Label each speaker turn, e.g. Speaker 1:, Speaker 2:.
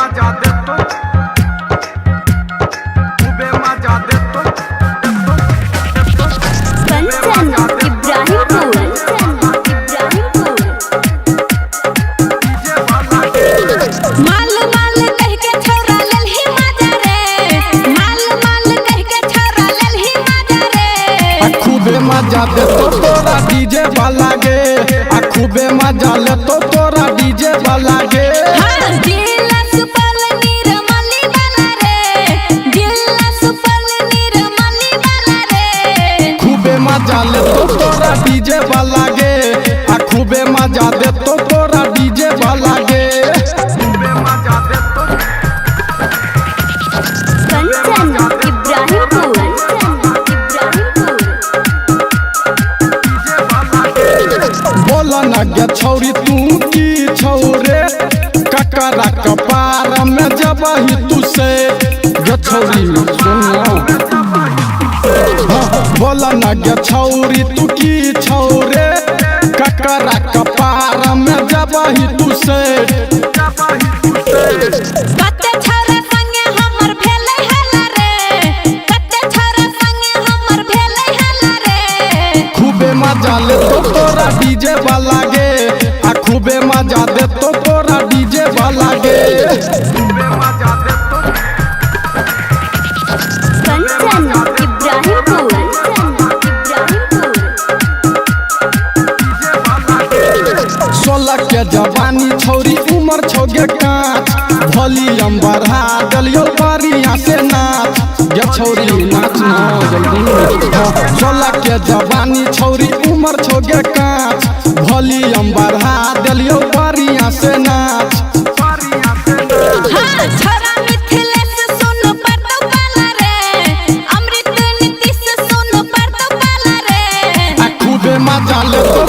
Speaker 1: मजा दे तो खूबे मजा दे तो
Speaker 2: कंचन इब्राहिमपुर माल माल कह के छोरा ललही मजा रे माल माल कह के छोरा ललही मजा रे
Speaker 1: खूबे मजा दे तो तोरा डीजे वाला गे खूबे मजा ले तो तोरा डीजे वाला गे
Speaker 2: जिला सुपल निर्मली वाला रे जिला सुपल निर्मली वाला रे
Speaker 1: खूबे मजा ले तो तोरा डीजे वाला गे खूबे मजा दे तो तोरा डीजे वाला गे खूबे मजा दे तो
Speaker 2: कंचन इब्राहिमपुर
Speaker 1: बोला न गे छौरी तू की छौरे ककरा कपार में जबही तू से गे छौरी सुनो बोला न गे छौरी तू की छौरे ककरा कपार में जबही तू से
Speaker 2: कते छोरा संगे हमर भेलै हला रे कते छोरा संगे हमर भेलै हला रे
Speaker 1: खूबे मजा ले तो तोरा डीजे वाला गे खूबे मजा दे तो तोरा डीजे वाला गे खूबे मजा दे तो
Speaker 2: कंचन इब्राहिमपुर
Speaker 1: सोलह के जवानी छौरी उमर छोगे कांच वॉल्यूम बढ़ा दलियो बढ़िया से नाच गे छौरी नाच न जल्दी 16 के जवानी छौरी उमर छोगे कांच वॉल्यूम बढ़ा दलियो बढ़िया से नाच
Speaker 2: हां छोरा मिथिलेश सुन परतो वाला रे अमृत नीतीश सुन परतो वाला रे
Speaker 1: खूबे मजा ले तो